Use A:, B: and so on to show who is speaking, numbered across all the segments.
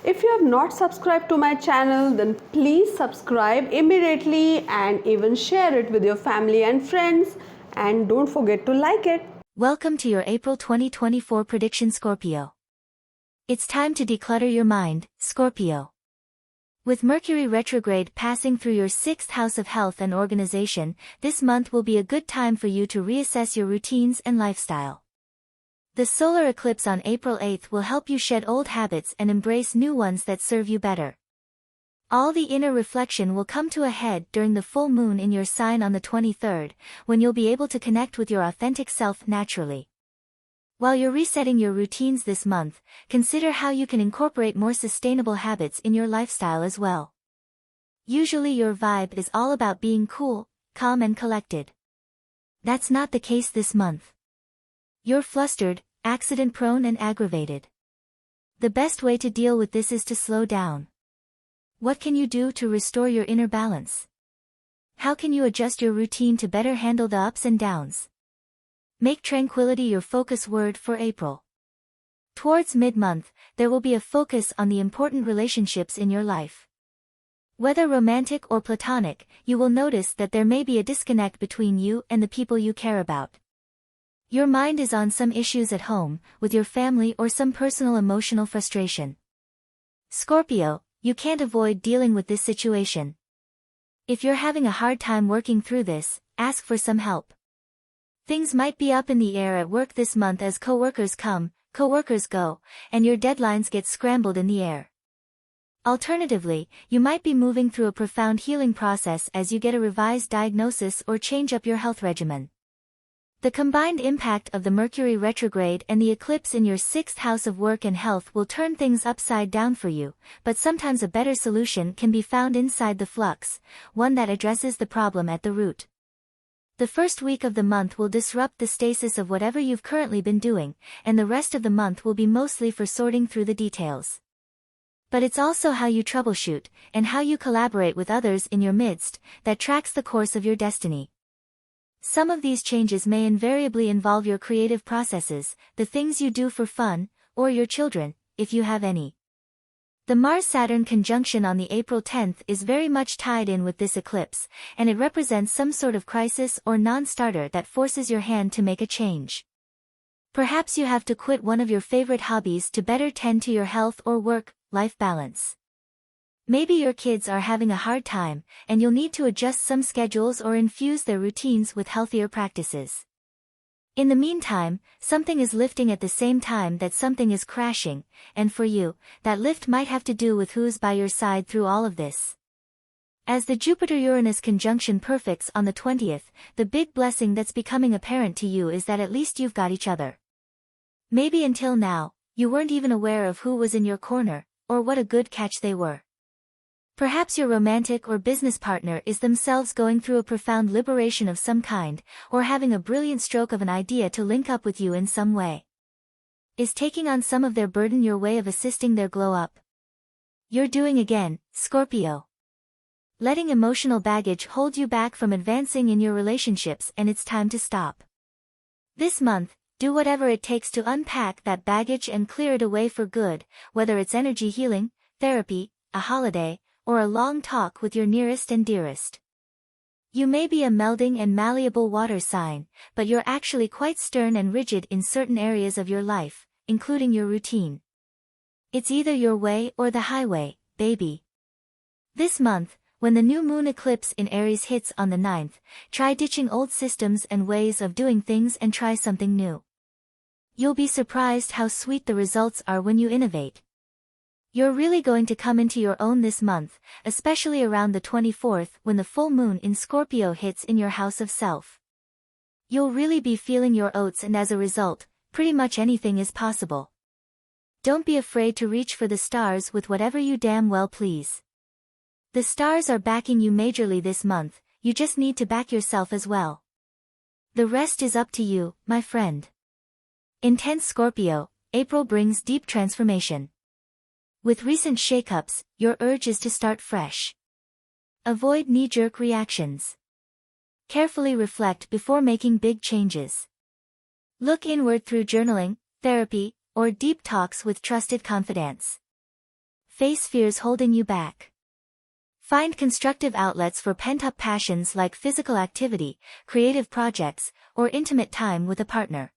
A: If you have not subscribed to my channel, then please subscribe immediately and even share it with your family and friends, and don't forget to like it.
B: Welcome to your April 2024 prediction, Scorpio. It's time to declutter your mind, Scorpio. With Mercury retrograde passing through your 6th house of health and organization, this month will be a good time for you to reassess your routines and lifestyle. The solar eclipse on April 8th will help you shed old habits and embrace new ones that serve you better. All the inner reflection will come to a head during the full moon in your sign on the 23rd, when you'll be able to connect with your authentic self naturally. While you're resetting your routines this month, consider how you can incorporate more sustainable habits in your lifestyle as well. Usually your vibe is all about being cool, calm and collected. That's not the case this month. You're flustered, accident-prone and aggravated. The best way to deal with this is to slow down. What can you do to restore your inner balance? How can you adjust your routine to better handle the ups and downs? Make tranquility your focus word for April. Towards mid-month, there will be a focus on the important relationships in your life. Whether romantic or platonic, you will notice that there may be a disconnect between you and the people you care about. Your mind is on some issues at home, with your family or some personal emotional frustration. Scorpio, you can't avoid dealing with this situation. If you're having a hard time working through this, ask for some help. Things might be up in the air at work this month as coworkers come, coworkers go, and your deadlines get scrambled in the air. Alternatively, you might be moving through a profound healing process as you get a revised diagnosis or change up your health regimen. The combined impact of the Mercury retrograde and the eclipse in your 6th house of work and health will turn things upside down for you, but sometimes a better solution can be found inside the flux, one that addresses the problem at the root. The first week of the month will disrupt the stasis of whatever you've currently been doing, and the rest of the month will be mostly for sorting through the details. But it's also how you troubleshoot, and how you collaborate with others in your midst, that tracks the course of your destiny. Some of these changes may invariably involve your creative processes, the things you do for fun, or your children, if you have any. The Mars-Saturn conjunction on the April 10th is very much tied in with this eclipse, and it represents some sort of crisis or non-starter that forces your hand to make a change. Perhaps you have to quit one of your favorite hobbies to better tend to your health or work-life balance. Maybe your kids are having a hard time, and you'll need to adjust some schedules or infuse their routines with healthier practices. In the meantime, something is lifting at the same time that something is crashing, and for you, that lift might have to do with who's by your side through all of this. As the Jupiter-Uranus conjunction perfects on the 20th, the big blessing that's becoming apparent to you is that at least you've got each other. Maybe until now, you weren't even aware of who was in your corner, or what a good catch they were. Perhaps your romantic or business partner is themselves going through a profound liberation of some kind, or having a brilliant stroke of an idea to link up with you in some way. Is taking on some of their burden your way of assisting their glow up? You're doing again, Scorpio. Letting emotional baggage hold you back from advancing in your relationships, and it's time to stop. This month, do whatever it takes to unpack that baggage and clear it away for good, whether it's energy healing, therapy, a holiday, or a long talk with your nearest and dearest. You may be a melding and malleable water sign, but you're actually quite stern and rigid in certain areas of your life, including your routine. It's either your way or the highway, baby. This month, when the new moon eclipse in Aries hits on the 9th, try ditching old systems and ways of doing things and try something new. You'll be surprised how sweet the results are when you innovate. You're really going to come into your own this month, especially around the 24th when the full moon in Scorpio hits in your house of self. You'll really be feeling your oats, and as a result, pretty much anything is possible. Don't be afraid to reach for the stars with whatever you damn well please. The stars are backing you majorly this month, you just need to back yourself as well. The rest is up to you, my friend. Intense Scorpio, April brings deep transformation. With recent shakeups, your urge is to start fresh. Avoid knee-jerk reactions. Carefully reflect before making big changes. Look inward through journaling, therapy, or deep talks with trusted confidants. face fears holding you back. Find constructive outlets for pent-up passions like physical activity, creative projects, or intimate time with a partner.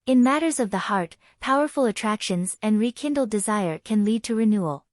B: In matters of the heart, powerful attractions and rekindled desire can lead to renewal.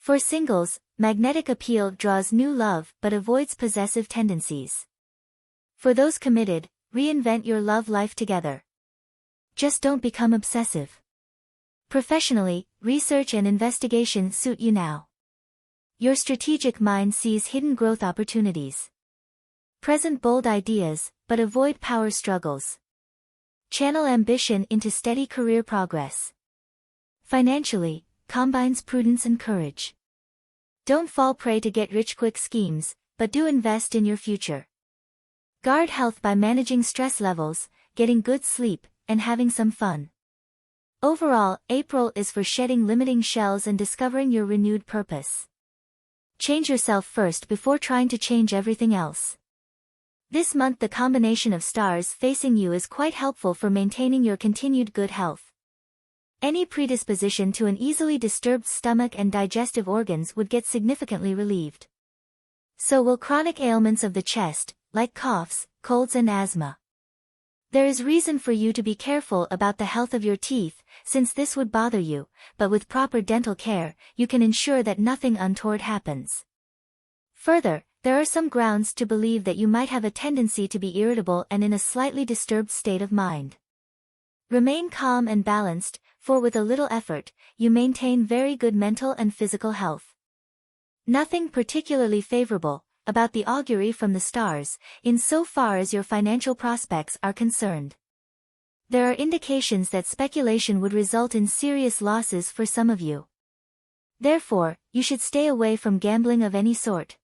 B: For singles, magnetic appeal draws new love but avoids possessive tendencies. For those committed, reinvent your love life together. Just don't become obsessive. Professionally, research and investigation suit you now. Your strategic mind sees hidden growth opportunities. Present bold ideas, but avoid power struggles. Channel ambition into steady career progress. Financially, combines prudence and courage. Don't fall prey to get-rich-quick schemes, but do invest in your future. Guard health by managing stress levels, getting good sleep, and having some fun. Overall, April is for shedding limiting shells and discovering your renewed purpose. Change yourself first before trying to change everything else. This month the combination of stars facing you is quite helpful for maintaining your continued good health. Any predisposition to an easily disturbed stomach and digestive organs would get significantly relieved. So will chronic ailments of the chest, like coughs, colds and asthma. There is reason for you to be careful about the health of your teeth, since this would bother you, but with proper dental care, you can ensure that nothing untoward happens. Further, there are some grounds to believe that you might have a tendency to be irritable and in a slightly disturbed state of mind. Remain calm and balanced, for with a little effort, you maintain very good mental and physical health. Nothing particularly favorable about the augury from the stars, insofar as your financial prospects are concerned. There are indications that speculation would result in serious losses for some of you. Therefore, you should stay away from gambling of any sort.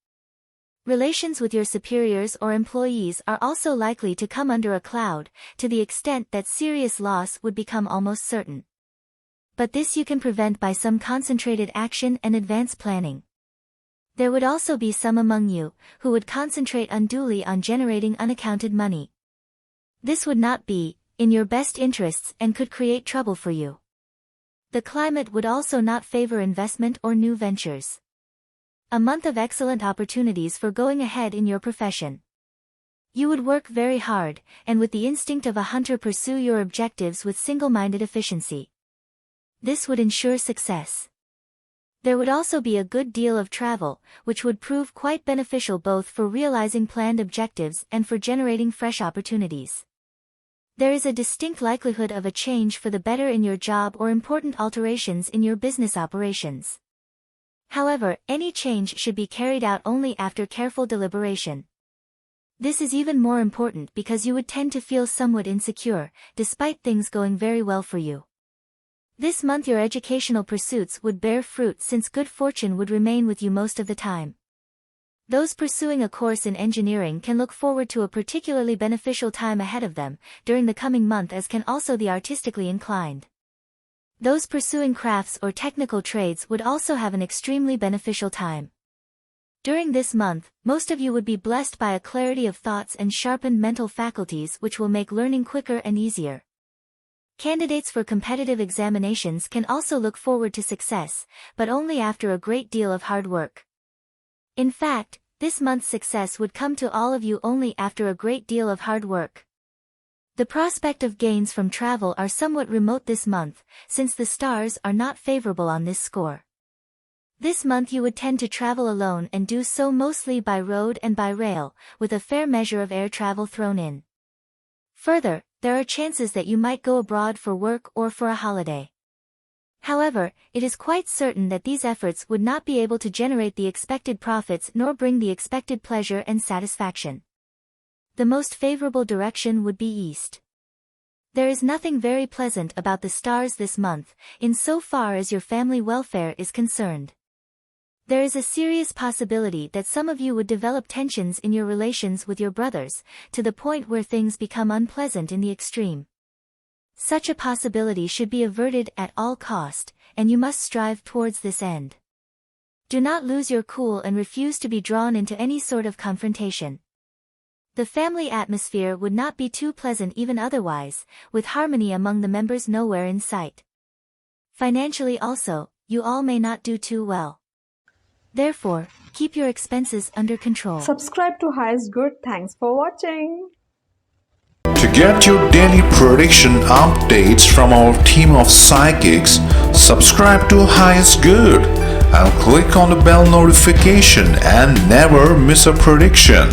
B: Relations with your superiors or employees are also likely to come under a cloud, to the extent that serious loss would become almost certain. But this you can prevent by some concentrated action and advanced planning. There would also be some among you, who would concentrate unduly on generating unaccounted money. This would not be in your best interests and could create trouble for you. The climate would also not favor investment or new ventures. A month of excellent opportunities for going ahead in your profession. You would work very hard, and with the instinct of a hunter pursue your objectives with single-minded efficiency. This would ensure success. There would also be a good deal of travel, which would prove quite beneficial both for realizing planned objectives and for generating fresh opportunities. There is a distinct likelihood of a change for the better in your job or important alterations in your business operations. However, any change should be carried out only after careful deliberation. This is even more important because you would tend to feel somewhat insecure, despite things going very well for you. This month your educational pursuits would bear fruit since good fortune would remain with you most of the time. Those pursuing a course in engineering can look forward to a particularly beneficial time ahead of them during the coming month, as can also the artistically inclined. Those pursuing crafts or technical trades would also have an extremely beneficial time. During this month, most of you would be blessed by a clarity of thoughts and sharpened mental faculties which will make learning quicker and easier. Candidates for competitive examinations can also look forward to success, but only after a great deal of hard work. In fact, this month's success would come to all of you only after a great deal of hard work. The prospect of gains from travel are somewhat remote this month, since the stars are not favorable on this score. This month you would tend to travel alone and do so mostly by road and by rail, with a fair measure of air travel thrown in. Further, there are chances that you might go abroad for work or for a holiday. However, it is quite certain that these efforts would not be able to generate the expected profits nor bring the expected pleasure and satisfaction. The most favorable direction would be east. There is nothing very pleasant about the stars this month, insofar as your family welfare is concerned. There is a serious possibility that some of you would develop tensions in your relations with your brothers, to the point where things become unpleasant in the extreme. Such a possibility should be averted at all cost, and you must strive towards this end. Do not lose your cool and refuse to be drawn into any sort of confrontation. The family atmosphere would not be too pleasant even otherwise, with harmony among the members nowhere in sight. Financially also, you all may not do too well. Therefore, keep your expenses under control.
A: Subscribe to Highest Good. Thanks for watching.
C: To get your daily prediction updates from our team of psychics, subscribe to Highest Good and click on the bell notification and never miss a prediction.